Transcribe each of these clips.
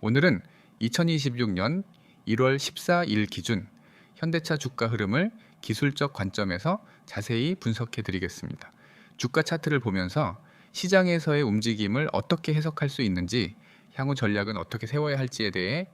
오늘은 2026년 1월 14일 기준 현대차 주가 흐름을 기술적 관점에서 자세히 분석해 드리겠습니다. 주가 차트를 보면서 시장에서의 움직임을 어떻게 해석할 수 있는지, 향후 전략은 어떻게 세워야 할지에 대해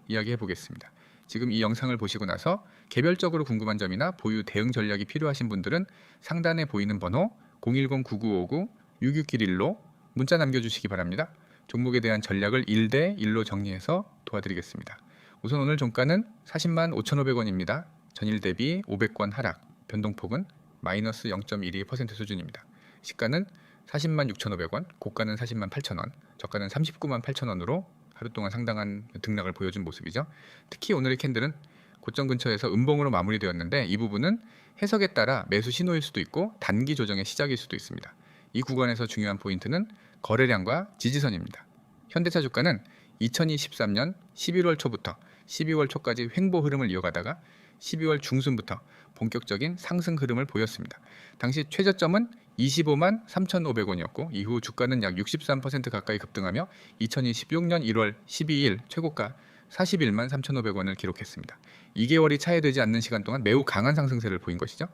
이야기해 보겠습니다. 지금 이 영상을 보시고 나서 개별적으로 궁금한 점이나 보유 대응 전략이 필요하신 분들은 상단에 보이는 번호 010-9959-6611로 문자 남겨주시기 바랍니다. 종목에 대한 전략을 1대 1로 정리해서 도와드리겠습니다. 우선 오늘 종가는 40만 5,500원입니다. 전일 대비 500원 하락, 변동폭은 마이너스 0.12% 수준입니다. 시가는 40만 6,500원, 고가는 40만 8,000원, 저가는 39만 8,000원으로 하루 동안 상당한 등락을 보여준 모습이죠. 특히 오늘의 캔들은 고점 근처에서 음봉으로 마무리되었는데, 이 부분은 해석에 따라 매수 신호일 수도 있고 단기 조정의 시작일 수도 있습니다. 이 구간에서 중요한 포인트는 거래량과 지지선입니다. 현대차 주가는 2023년 11월 초부터 12월 초까지 횡보 흐름을 이어가다가 12월 중순부터 본격적인 상승 흐름을 보였습니다. 당시 최저점은 25만 3,500원이었고 이후 주가는 약 63% 가까이 급등하며 2026년 1월 12일 최고가 41만 3,500원을 기록했습니다. 2개월이 차이되지 않는 시간 동안 매우 강한 상승세를 보인 것이죠.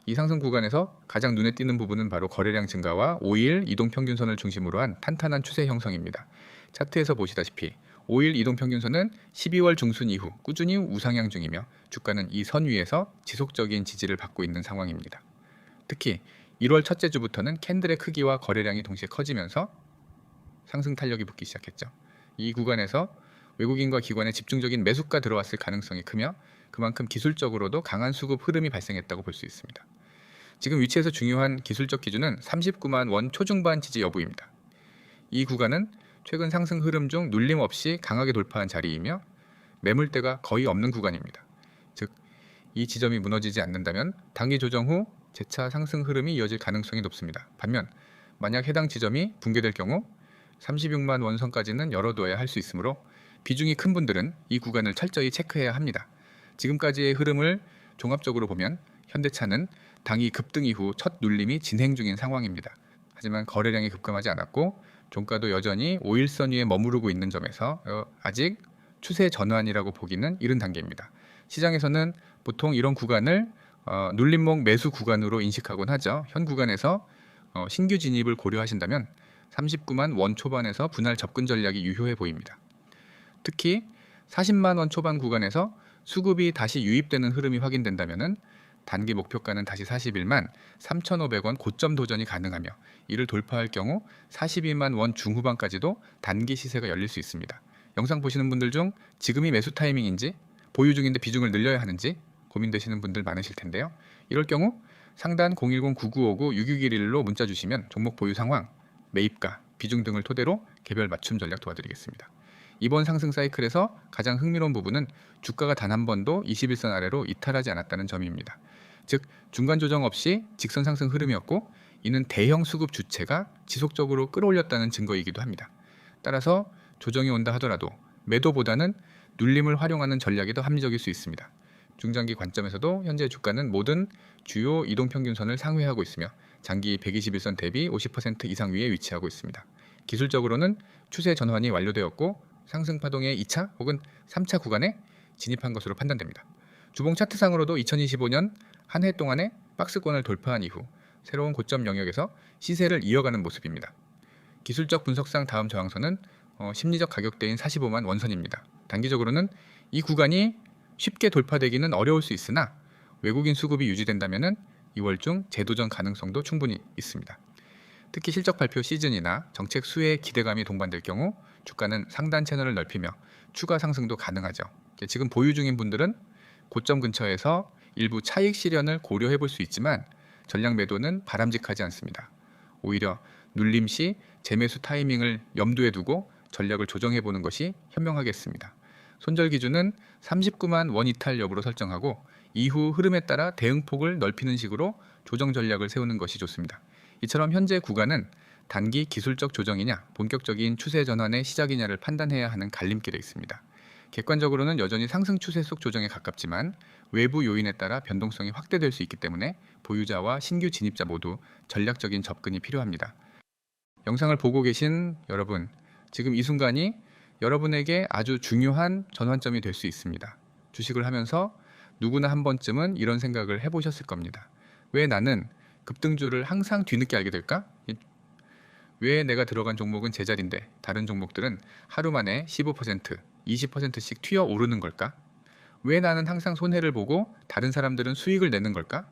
이 상승 구간에서 가장 눈에 띄는 부분은 바로 거래량 증가와 5일 이동평균선을 중심으로 한 탄탄한 추세 형성입니다. 차트에서 보시다시피 5일 이동평균선은 12월 중순 이후 꾸준히 우상향 중이며 주가는 이 선 위에서 지속적인 지지를 받고 있는 상황입니다. 특히 1월 첫째 주부터는 캔들의 크기와 거래량이 동시에 커지면서 상승 탄력이 붙기 시작했죠. 이 구간에서 외국인과 기관의 집중적인 매수가 들어왔을 가능성이 크며 그만큼 기술적으로도 강한 수급 흐름이 발생했다고 볼 수 있습니다. 지금 위치에서 중요한 기술적 기준은 39만 원 초중반 지지 여부입니다. 이 구간은 최근 상승 흐름 중 눌림 없이 강하게 돌파한 자리이며 매물대가 거의 없는 구간입니다. 즉, 이 지점이 무너지지 않는다면 단기 조정 후 재차 상승 흐름이 이어질 가능성이 높습니다. 반면 만약 해당 지점이 붕괴될 경우 36만 원 선까지는 열어둬야 할 수 있으므로 비중이 큰 분들은 이 구간을 철저히 체크해야 합니다. 지금까지의 흐름을 종합적으로 보면 현대차는 당이 급등 이후 첫 눌림이 진행 중인 상황입니다. 하지만 거래량이 급감하지 않았고 종가도 여전히 5일선 위에 머무르고 있는 점에서 아직 추세 전환이라고 보기는 이른 단계입니다. 시장에서는 보통 이런 구간을 눌림목 매수 구간으로 인식하곤 하죠. 현 구간에서 신규 진입을 고려하신다면 39만 원 초반에서 분할 접근 전략이 유효해 보입니다. 특히 40만 원 초반 구간에서 수급이 다시 유입되는 흐름이 확인된다면 단기 목표가는 다시 41만 3,500원 고점 도전이 가능하며 이를 돌파할 경우 42만 원 중후반까지도 단기 시세가 열릴 수 있습니다. 영상 보시는 분들 중 지금이 매수 타이밍인지, 보유 중인데 비중을 늘려야 하는지 고민되시는 분들 많으실 텐데요. 이럴 경우 상단 010-9959-6611로 문자 주시면 종목 보유 상황, 매입가, 비중 등을 토대로 개별 맞춤 전략 도와드리겠습니다. 이번 상승 사이클에서 가장 흥미로운 부분은 주가가 단 한 번도 21선 아래로 이탈하지 않았다는 점입니다. 즉, 중간 조정 없이 직선 상승 흐름이었고 이는 대형 수급 주체가 지속적으로 끌어올렸다는 증거이기도 합니다. 따라서 조정이 온다 하더라도 매도보다는 눌림을 활용하는 전략이 더 합리적일 수 있습니다. 중장기 관점에서도 현재 주가는 모든 주요 이동평균선을 상회하고 있으며 장기 121선 대비 50% 이상 위에 위치하고 있습니다. 기술적으로는 추세 전환이 완료되었고 상승 파동의 2차 혹은 3차 구간에 진입한 것으로 판단됩니다. 주봉 차트상으로도 2025년 한 해 동안의 박스권을 돌파한 이후 새로운 고점 영역에서 시세를 이어가는 모습입니다. 기술적 분석상 다음 저항선은 심리적 가격대인 45만 원선입니다. 단기적으로는 이 구간이 쉽게 돌파되기는 어려울 수 있으나 외국인 수급이 유지된다면 2월 중 재도전 가능성도 충분히 있습니다. 특히 실적 발표 시즌이나 정책 수혜의 기대감이 동반될 경우 주가는 상단 채널을 넓히며 추가 상승도 가능하죠. 지금 보유 중인 분들은 고점 근처에서 일부 차익 실현을 고려해 볼 수 있지만 전량 매도는 바람직하지 않습니다. 오히려 눌림 시 재매수 타이밍을 염두에 두고 전략을 조정해 보는 것이 현명하겠습니다. 손절 기준은 39만 원 이탈 여부로 설정하고 이후 흐름에 따라 대응폭을 넓히는 식으로 조정 전략을 세우는 것이 좋습니다. 이처럼 현재 구간은 단기 기술적 조정이냐 본격적인 추세 전환의 시작이냐를 판단해야 하는 갈림길에 있습니다. 객관적으로는 여전히 상승 추세 속 조정에 가깝지만 외부 요인에 따라 변동성이 확대될 수 있기 때문에 보유자와 신규 진입자 모두 전략적인 접근이 필요합니다. 영상을 보고 계신 여러분, 지금 이 순간이 여러분에게 아주 중요한 전환점이 될 수 있습니다. 주식을 하면서 누구나 한 번쯤은 이런 생각을 해보셨을 겁니다. 왜 나는 급등주를 항상 뒤늦게 알게 될까? 왜 내가 들어간 종목은 제자리인데 다른 종목들은 하루 만에 15%, 20%씩 튀어 오르는 걸까? 왜 나는 항상 손해를 보고 다른 사람들은 수익을 내는 걸까?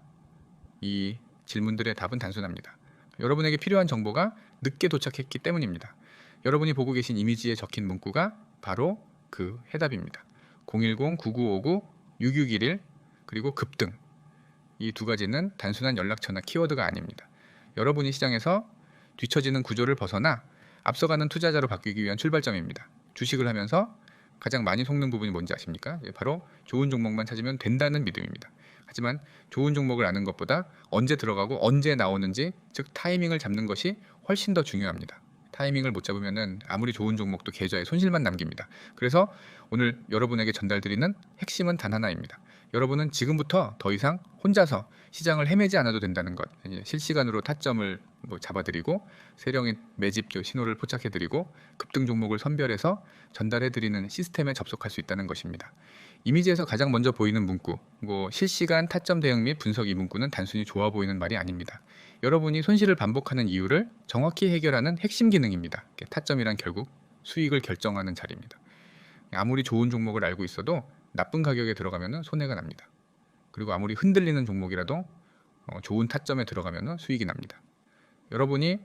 이 질문들의 답은 단순합니다. 여러분에게 필요한 정보가 늦게 도착했기 때문입니다. 여러분이 보고 계신 이미지에 적힌 문구가 바로 그 해답입니다. 010-9959-6611 그리고 급등. 이 두 가지는 단순한 연락처나 키워드가 아닙니다. 여러분이 시장에서 뒤처지는 구조를 벗어나 앞서가는 투자자로 바뀌기 위한 출발점입니다. 주식을 하면서 가장 많이 속는 부분이 뭔지 아십니까? 바로 좋은 종목만 찾으면 된다는 믿음입니다. 하지만 좋은 종목을 아는 것보다 언제 들어가고 언제 나오는지, 즉 타이밍을 잡는 것이 훨씬 더 중요합니다. 타이밍을 못 잡으면 아무리 좋은 종목도 계좌에 손실만 남깁니다. 그래서 오늘 여러분에게 전달드리는 핵심은 단 하나입니다. 여러분은 지금부터 더 이상 혼자서 시장을 헤매지 않아도 된다는 것, 실시간으로 타점을 잡아드리고 세력의 매집 신호를 포착해드리고 급등 종목을 선별해서 전달해드리는 시스템에 접속할 수 있다는 것입니다. 이미지에서 가장 먼저 보이는 문구, 실시간 타점 대응 및 분석 이 문구는 단순히 좋아 보이는 말이 아닙니다. 여러분이 손실을 반복하는 이유를 정확히 해결하는 핵심 기능입니다. 타점이란 결국 수익을 결정하는 자리입니다. 아무리 좋은 종목을 알고 있어도 나쁜 가격에 들어가면 손해가 납니다. 그리고 아무리 흔들리는 종목이라도 좋은 타점에 들어가면 수익이 납니다. 여러분이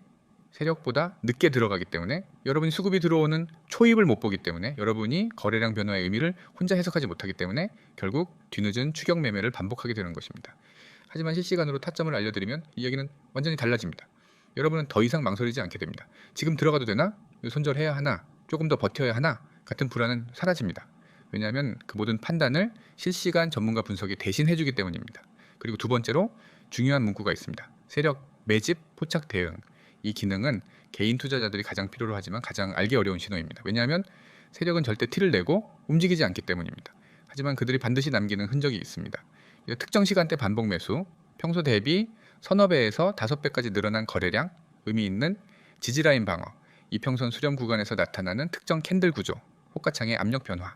세력보다 늦게 들어가기 때문에, 여러분이 수급이 들어오는 초입을 못 보기 때문에, 여러분이 거래량 변화의 의미를 혼자 해석하지 못하기 때문에 결국 뒤늦은 추격 매매를 반복하게 되는 것입니다. 하지만 실시간으로 타점을 알려드리면 이야기는 완전히 달라집니다. 여러분은 더 이상 망설이지 않게 됩니다. 지금 들어가도 되나? 손절해야 하나? 조금 더 버텨야 하나? 같은 불안은 사라집니다. 왜냐하면 그 모든 판단을 실시간 전문가 분석이 대신 해주기 때문입니다. 그리고 두 번째로 중요한 문구가 있습니다. 세력 매집 포착 대응. 이 기능은 개인 투자자들이 가장 필요로 하지만 가장 알기 어려운 신호입니다. 왜냐하면 세력은 절대 티를 내고 움직이지 않기 때문입니다. 하지만 그들이 반드시 남기는 흔적이 있습니다. 특정 시간대 반복 매수, 평소 대비 서너 배에서 5배까지 늘어난 거래량, 의미 있는 지지라인 방어, 이평선 수렴 구간에서 나타나는 특정 캔들 구조, 호가창의 압력 변화.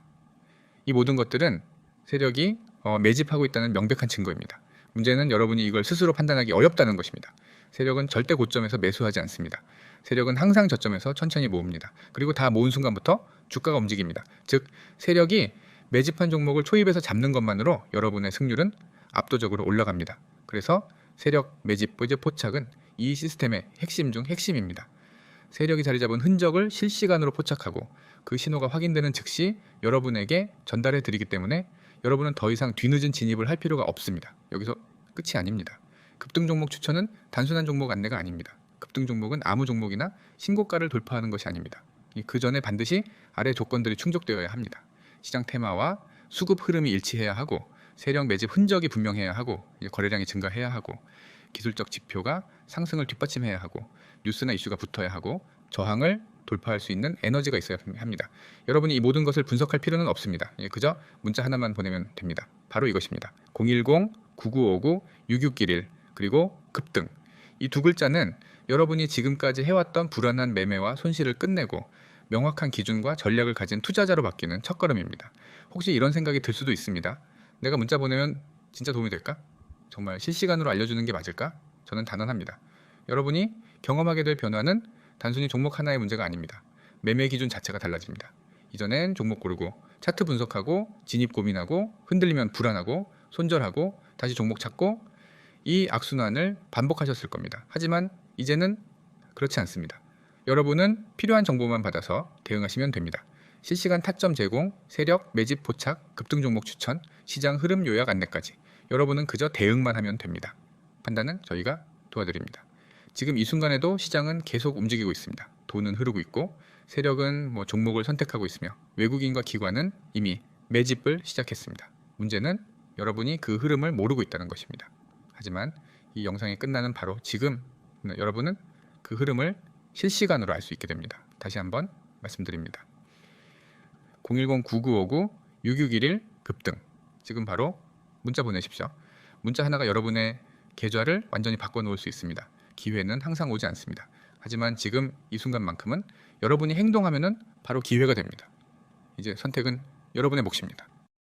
이 모든 것들은 세력이 매집하고 있다는 명백한 증거입니다. 문제는 여러분이 이걸 스스로 판단하기 어렵다는 것입니다. 세력은 절대 고점에서 매수하지 않습니다. 세력은 항상 저점에서 천천히 모읍니다. 그리고 다 모은 순간부터 주가가 움직입니다. 즉 세력이 매집한 종목을 초입에서 잡는 것만으로 여러분의 승률은 압도적으로 올라갑니다. 그래서 세력 매집 포착은 이 시스템의 핵심 중 핵심입니다. 세력이 자리 잡은 흔적을 실시간으로 포착하고 그 신호가 확인되는 즉시 여러분에게 전달해 드리기 때문에 여러분은 더 이상 뒤늦은 진입을 할 필요가 없습니다. 여기서 끝이 아닙니다. 급등 종목 추천은 단순한 종목 안내가 아닙니다. 급등 종목은 아무 종목이나 신고가를 돌파하는 것이 아닙니다. 그 전에 반드시 아래 조건들이 충족되어야 합니다. 시장 테마와 수급 흐름이 일치해야 하고, 세력 매집 흔적이 분명해야 하고, 거래량이 증가해야 하고, 기술적 지표가 상승을 뒷받침해야 하고, 뉴스나 이슈가 붙어야 하고, 저항을 돌파할 수 있는 에너지가 있어야 합니다. 여러분이 이 모든 것을 분석할 필요는 없습니다. 그저 문자 하나만 보내면 됩니다. 바로 이것입니다. 010-9959-6611 그리고 급등. 이 두 글자는 여러분이 지금까지 해왔던 불안한 매매와 손실을 끝내고 명확한 기준과 전략을 가진 투자자로 바뀌는 첫걸음입니다. 혹시 이런 생각이 들 수도 있습니다. 내가 문자 보내면 진짜 도움이 될까? 정말 실시간으로 알려주는 게 맞을까? 저는 단언합니다. 여러분이 경험하게 될 변화는 단순히 종목 하나의 문제가 아닙니다. 매매 기준 자체가 달라집니다. 이전엔 종목 고르고 차트 분석하고 진입 고민하고 흔들리면 불안하고 손절하고 다시 종목 찾고 이 악순환을 반복하셨을 겁니다. 하지만 이제는 그렇지 않습니다. 여러분은 필요한 정보만 받아서 대응하시면 됩니다. 실시간 타점 제공, 세력, 매집 포착, 급등 종목 추천, 시장 흐름 요약 안내까지 여러분은 그저 대응만 하면 됩니다. 판단은 저희가 도와드립니다. 지금 이 순간에도 시장은 계속 움직이고 있습니다. 돈은 흐르고 있고 세력은 종목을 선택하고 있으며 외국인과 기관은 이미 매집을 시작했습니다. 문제는 여러분이 그 흐름을 모르고 있다는 것입니다. 하지만 이 영상이 끝나는 바로 지금 여러분은 그 흐름을 실시간으로 알 수 있게 됩니다. 다시 한번 말씀드립니다. 010-9959-6611 급등. 지금 바로 문자 보내십시오. 문자 하나가 여러분의 계좌를 완전히 바꿔놓을 수 있습니다. 기회는 항상 오지 않습니다. 하지만 지금 이 순간만큼은 여러분이 행동하면 바로 기회가 됩니다. 이제 선택은 여러분의 몫입니다.